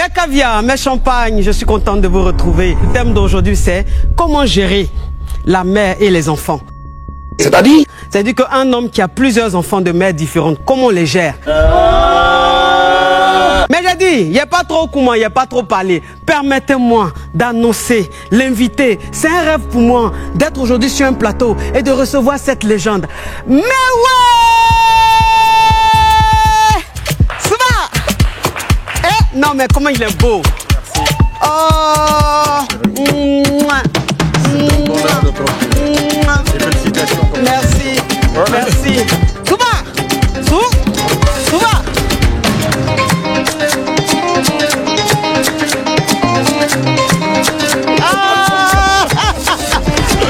Mes caviars, mes champagnes, je suis contente de vous retrouver. Le thème d'aujourd'hui, c'est comment gérer la mère et les enfants. C'est-à-dire? C'est-à-dire qu'un homme qui a plusieurs enfants de mères différentes, comment on les gère? Mais j'ai dit, il n'y a pas trop comment, il n'y a pas trop parlé. Permettez-moi d'annoncer l'invité. C'est un rêve pour moi d'être aujourd'hui sur un plateau et de recevoir cette légende. Mais ouais! Souba! Eh, non mais comment il est beau! Merci. Oh! Mouah. Félicitations. Merci. Merci. Souba! Souba! Ah!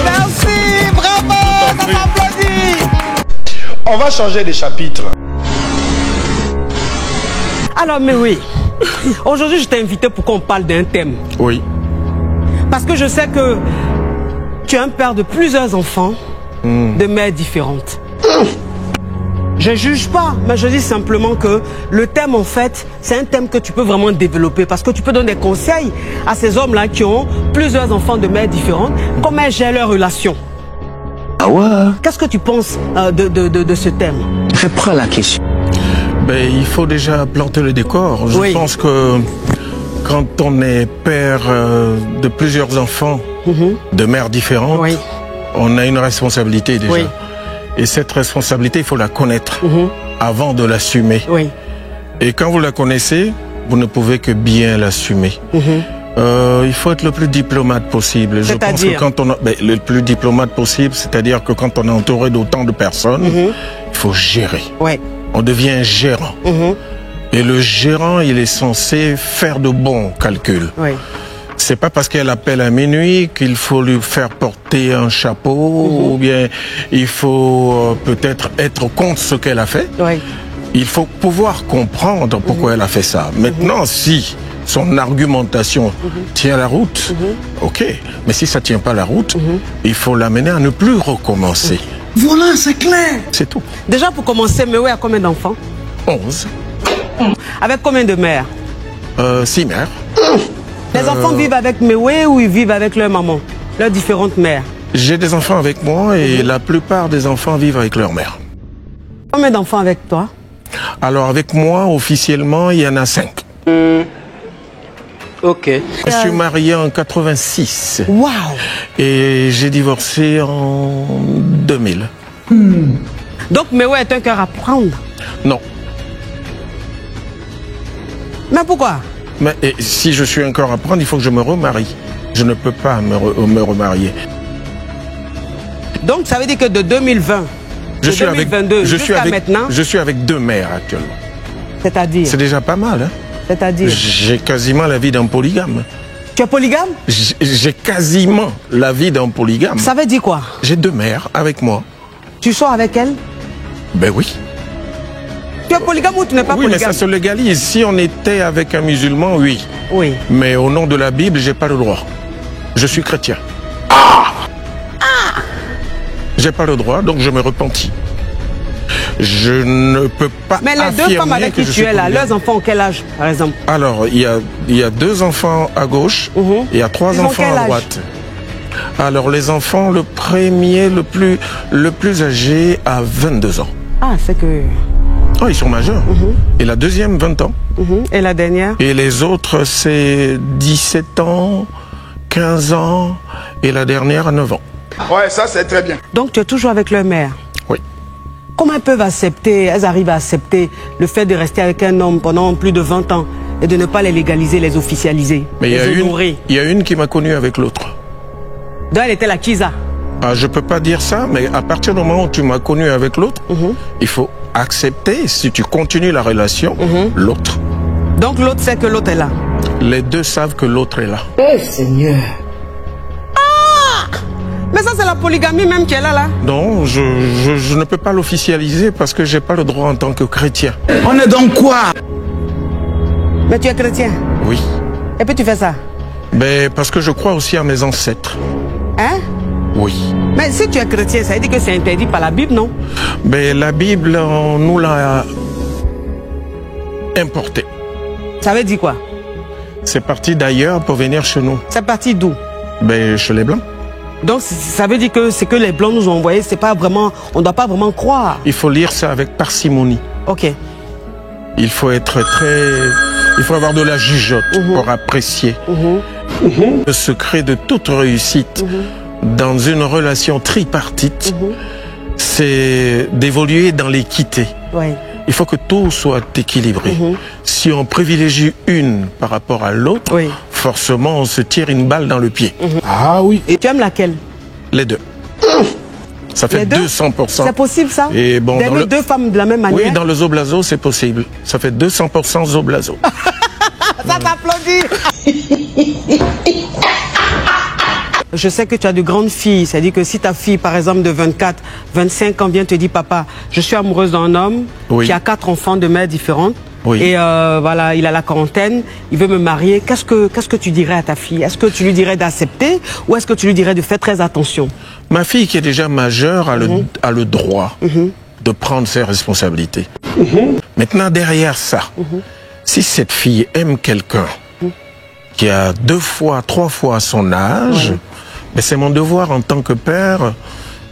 Merci, bravo, on m'applaudit. On va changer de chapitre. Alors, mais oui, aujourd'hui je t'ai invité pour qu'on parle d'un thème. Oui. Parce que je sais que tu es un père de plusieurs enfants, de mères différentes. Je juge pas, mais je dis simplement que le thème, en fait, c'est un thème que tu peux vraiment développer parce que tu peux donner des conseils à ces hommes-là qui ont plusieurs enfants de mères différentes, comment elles gèrent leurs relations. Ah ouais? Qu'est-ce que tu penses de ce thème? Reprends la question. Ben, il faut déjà planter le décor. Je pense que quand on est père de plusieurs enfants de mères différentes, on a une responsabilité déjà. Oui. Et cette responsabilité, il faut la connaître avant de l'assumer. Oui. Et quand vous la connaissez, vous ne pouvez que bien l'assumer. Il faut être le plus diplomate possible. Je pense que quand on a, le plus diplomate possible, c'est-à-dire que quand on est entouré d'autant de personnes, il faut gérer. Oui. On devient gérant. Et le gérant, il est censé faire de bons calculs. Oui. C'est pas parce qu'elle appelle à minuit qu'il faut lui faire porter un chapeau ou bien il faut peut-être être contre ce qu'elle a fait. Oui. Il faut pouvoir comprendre pourquoi elle a fait ça. Maintenant, si son argumentation tient la route, ok. Mais si ça tient pas la route, il faut l'amener à ne plus recommencer. Voilà, c'est clair. C'est tout. Déjà pour commencer, Mewe a combien d'enfants? 11. Avec combien de mères? 6 mères. Les enfants vivent avec Mewe ou ils vivent avec leur maman? Leurs différentes mères? J'ai des enfants avec moi et la plupart des enfants vivent avec leur mère. Combien d'enfants avec toi? Alors avec moi, officiellement, il y en a 5. Ok. Je suis marié en 86. Waouh! Et j'ai divorcé en 2000. Donc Mewe est un cœur à prendre. Non. Mais pourquoi? Mais si je suis encore à prendre, il faut que je me remarie. Je ne peux pas me remarier. Donc ça veut dire que de 2020 jusqu'à 2022 jusqu'à maintenant, je suis avec 2 mères actuellement. c'est-à-dire? C'est déjà pas mal, hein? C'est-à-dire? J'ai quasiment la vie d'un polygame. Tu es polygame? J'ai quasiment la vie d'un polygame. Ça veut dire quoi? J'ai 2 mères avec moi. Tu sors avec elle? Ben oui. Tu es polygame ou tu n'es pas polygame? Oui, mais ça se légalise. Si on était avec un musulman, oui. Oui. Mais au nom de la Bible, j'ai pas le droit. Je suis chrétien. J'ai pas le droit, donc je me repentis. Je ne peux pas. Mais les 2 femmes avec qui tu es là, leurs enfants ont quel âge, par exemple? Alors, il y a 2 enfants à gauche, et il y a 3 enfants à droite. Alors, les enfants, le premier, le plus âgé, a 22 ans. Ah, c'est que... Oh, ils sont majeurs. Et la deuxième, 20 ans. Et la dernière? Et les autres, c'est 17 ans, 15 ans, et la dernière, à 9 ans. Ouais, ça c'est très bien. Donc tu es toujours avec leur mère? Oui. Comment elles peuvent accepter, elles arrivent à accepter le fait de rester avec un homme pendant plus de 20 ans et de ne pas les légaliser, les officialiser, mais les honorer? Il y a une qui m'a connu avec l'autre. Donc elle était la Kiza? Ah, je peux pas dire ça, mais à partir du moment où tu m'as connu avec l'autre, il faut accepter, si tu continues la relation, l'autre. Donc l'autre sait que l'autre est là? Les 2 savent que l'autre est là. Eh Seigneur. Mais ça c'est la polygamie même qui est là, là? Non, je ne peux pas l'officialiser parce que j'ai pas le droit en tant que chrétien. On est dans quoi? Mais tu es chrétien? Oui. Et puis tu fais ça? Ben, parce que je crois aussi à mes ancêtres. Hein? Oui. Mais si tu es chrétien, ça veut dire que c'est interdit par la Bible, non? Ben, la Bible, on nous l'a importée. Ça veut dire quoi? C'est parti d'ailleurs pour venir chez nous. C'est parti d'où? Ben, chez les Blancs. Donc ça veut dire que c'est que les Blancs nous ont envoyé, c'est pas vraiment, on ne doit pas vraiment croire. Il faut lire ça avec parcimonie. Ok. Il faut être il faut avoir de la jugeote pour apprécier. Le secret de toute réussite dans une relation tripartite, c'est d'évoluer dans l'équité. Ouais. Il faut que tout soit équilibré. Si on privilégie une par rapport à l'autre, forcément on se tire une balle dans le pied. Ah oui. Et tu aimes laquelle? Les deux. Ça fait 200%. C'est possible ça? Et bon, d'aimer deux femmes de la même manière? Oui, dans le Zoblazo, c'est possible. Ça fait 200% Zoblazo. Ça t'applaudit. Je sais que tu as de grandes filles. C'est-à-dire que si ta fille, par exemple, de 24, 25 ans vient te dire, papa, je suis amoureuse d'un homme qui a 4 enfants de mères différentes. Et voilà, il a la quarantaine, il veut me marier. Qu'est-ce que tu dirais à ta fille? Est-ce que tu lui dirais d'accepter ou est-ce que tu lui dirais de faire très attention? Ma fille qui est déjà majeure a le droit de prendre ses responsabilités. Maintenant, derrière ça, si cette fille aime quelqu'un qui a 2 fois, 3 fois son âge, ben c'est mon devoir en tant que père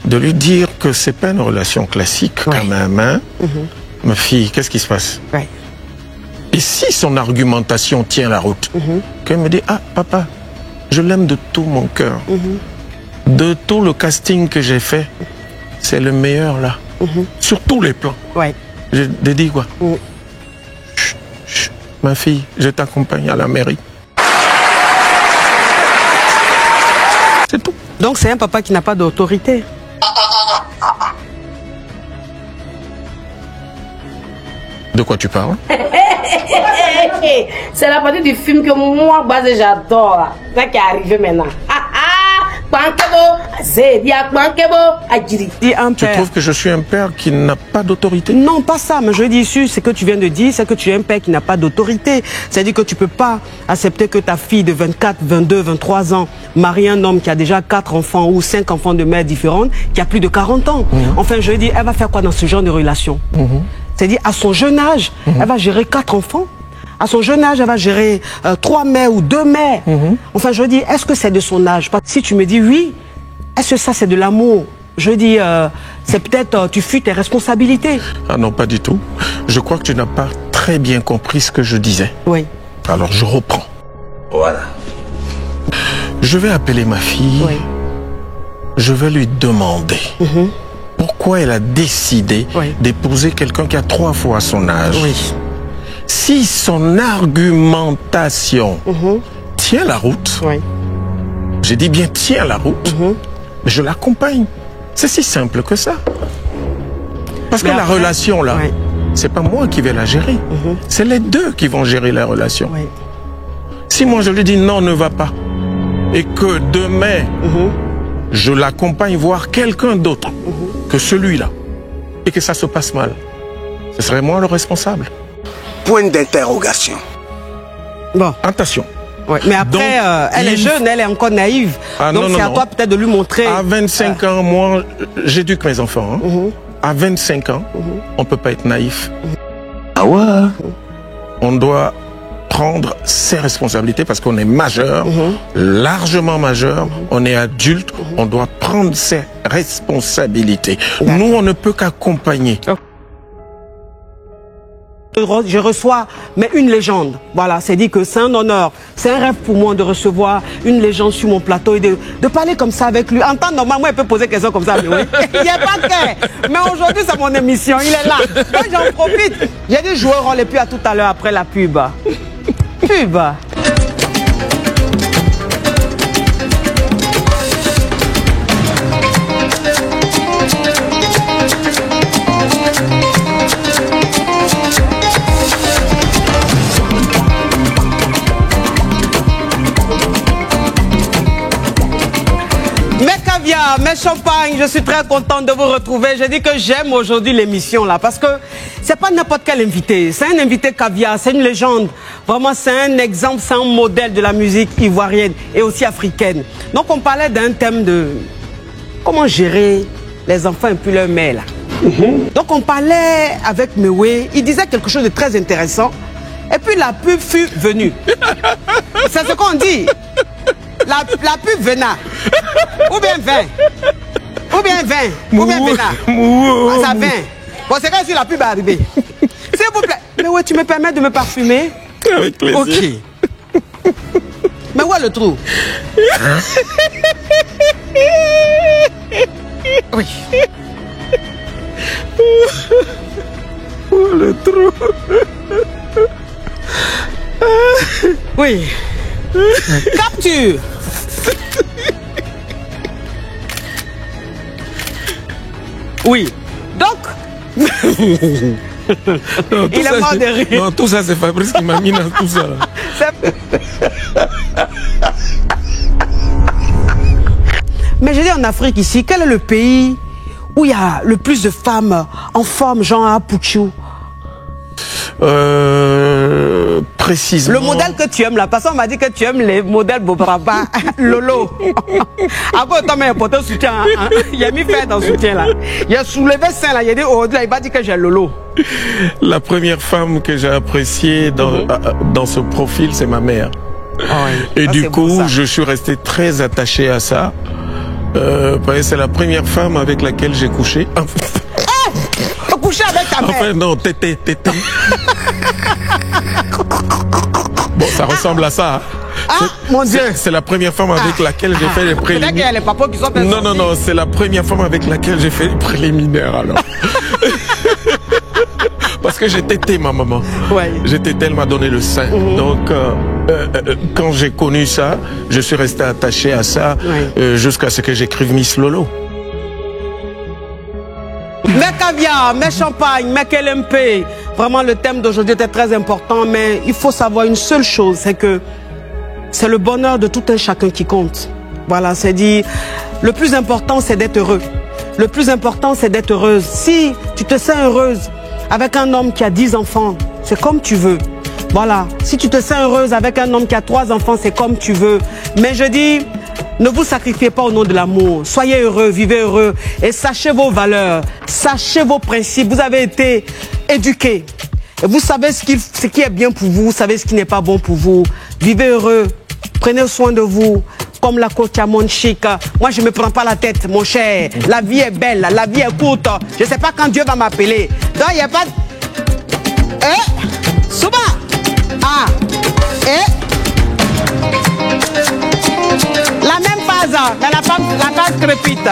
de lui dire que c'est pas une relation classique quand même. Hein? Ma fille, qu'est-ce qui se passe? Et si son argumentation tient la route, qu'elle me dit, ah papa, je l'aime de tout mon cœur. De tout le casting que j'ai fait, c'est le meilleur là. Sur tous les plans. Je te dis quoi? Chut, chut, ma fille, je t'accompagne à la mairie. C'est tout. Donc c'est un papa qui n'a pas d'autorité. De quoi tu parles? C'est la partie du film que moi, j'adore. Ça qui est arrivé maintenant. Tu trouves que je suis un père qui n'a pas d'autorité? Non, pas ça, mais je dis ici, ce que tu viens de dire, c'est que tu es un père qui n'a pas d'autorité. C'est-à-dire que tu ne peux pas accepter que ta fille de 24, 22, 23 ans marie un homme qui a déjà 4 enfants ou 5 enfants de mères différentes, qui a plus de 40 ans. Enfin, je dis, elle va faire quoi dans ce genre de relation? C'est-à-dire, à son jeune âge, elle va gérer 4 enfants. À son jeune âge, elle va gérer 3 mères ou 2 mères. Enfin, je dis, est-ce que c'est de son âge? Si tu me dis oui, est-ce que ça c'est de l'amour? Je dis, c'est peut-être, tu fuis tes responsabilités. Ah non, pas du tout. Je crois que tu n'as pas très bien compris ce que je disais. Oui. Alors, je reprends. Voilà. Je vais appeler ma fille. Je vais lui demander pourquoi elle a décidé d'épouser quelqu'un qui a 3 fois son âge. Si son argumentation tient la route, j'ai dit bien tient la route, mais je l'accompagne. C'est si simple que ça. Parce que la relation là, c'est pas moi qui vais la gérer. C'est les deux qui vont gérer la relation. Si moi je lui dis non, ne va pas, et que demain, je l'accompagne voir quelqu'un d'autre que celui-là, et que ça se passe mal, ce serait moi le responsable. Point d'interrogation. Bon. Attention. Mais après, donc, elle est jeune, elle est encore naïve. Donc c'est à toi peut-être de lui montrer. À 25 ans, moi, j'éduque mes enfants. À 25 ans, on ne peut pas être naïf. Ah ouais? On doit prendre ses responsabilités parce qu'on est majeur, largement majeur, on est adulte, on doit prendre ses responsabilités. Nous, on ne peut qu'accompagner. Je reçois, mais une légende. Voilà, c'est dit que c'est un honneur, c'est un rêve pour moi de recevoir une légende sur mon plateau et de parler comme ça avec lui. En temps normal, moi, il peut poser des questions comme ça, mais oui. Il n'y a pas de. Mais aujourd'hui, c'est mon émission, il est là. Donc, j'en profite. J'ai dit jouer rôle et puis à tout à l'heure après la pub. Pub. Mes champagnes, je suis très contente de vous retrouver. J'ai dit que j'aime aujourd'hui l'émission là parce que c'est pas n'importe quel invité. C'est un invité caviar, c'est une légende. Vraiment, c'est un exemple, c'est un modèle de la musique ivoirienne et aussi africaine. Donc on parlait d'un thème de comment gérer les enfants et puis leur mère là. Donc on parlait avec Mewé, il disait quelque chose de très intéressant. Et puis la pub fut venue. C'est ce qu'on dit. La pub Vena. Ou bien vin. Ou bien vin. Ou bien Vena. Ah, ça vin. Bon, c'est quand la pub est arrivée. S'il vous plaît. Mais ouais, tu me permets de me parfumer? Avec plaisir. Ok. Mais où est le trou? Oui. Où est le trou? Oui. Capture. Oui. Donc. Non, il est mort de rire. Non, tout ça, c'est Fabrice qui m'a mis dans tout ça. Mais je dis en Afrique ici, quel est le pays où il y a le plus de femmes en forme, genre à Pouchou? Précisément. Le modèle que tu aimes là, parce qu'on m'a dit que tu aimes les modèles Bobraba, Lolo. À quoi t'as mis un poteau soutien? Il a mis fait dans soutien là. Il a soulevé ça là, il a dit oh, il m'a dit que j'ai Lolo. La première femme que j'ai appréciée dans ce profil, c'est ma mère. Oh oui. Et du coup, je suis resté très attaché à ça. C'est la première femme avec laquelle j'ai couché. Coucher avec ta mère? Enfin, non, tété. Bon, ça ressemble à ça. Ah, mon Dieu. C'est la première femme avec laquelle j'ai fait les préliminaires. Peut-être qu'il y a les papas qui sont Non, c'est la première femme avec laquelle j'ai fait les préliminaires, alors. Parce que j'ai tété ma maman. Ouais. J'ai tété, elle m'a donné le sein. Donc, quand j'ai connu ça, je suis resté attaché à ça jusqu'à ce que j'écrive Miss Lolo. Mes caviar, mes champagnes, mes KLMP. Vraiment, le thème d'aujourd'hui était très important, mais il faut savoir une seule chose, c'est que c'est le bonheur de tout un chacun qui compte. Voilà, c'est dit, le plus important, c'est d'être heureux. Le plus important, c'est d'être heureuse. Si tu te sens heureuse avec un homme qui a 10 enfants, c'est comme tu veux. Voilà, si tu te sens heureuse avec un homme qui a 3 enfants, c'est comme tu veux. Mais je dis, ne vous sacrifiez pas au nom de l'amour. Soyez heureux, vivez heureux et sachez vos valeurs, sachez vos principes. Vous avez été éduqués. Et vous savez ce qui est bien pour vous, vous savez ce qui n'est pas bon pour vous. Vivez heureux, prenez soin de vous. Comme la coach à mon chic. Moi, je ne me prends pas la tête, mon cher. La vie est belle, la vie est courte. Je ne sais pas quand Dieu va m'appeler. Donc, il n'y a pas de... Souba. Ah. La même phase, mais la phase crépite.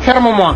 Ferme-moi.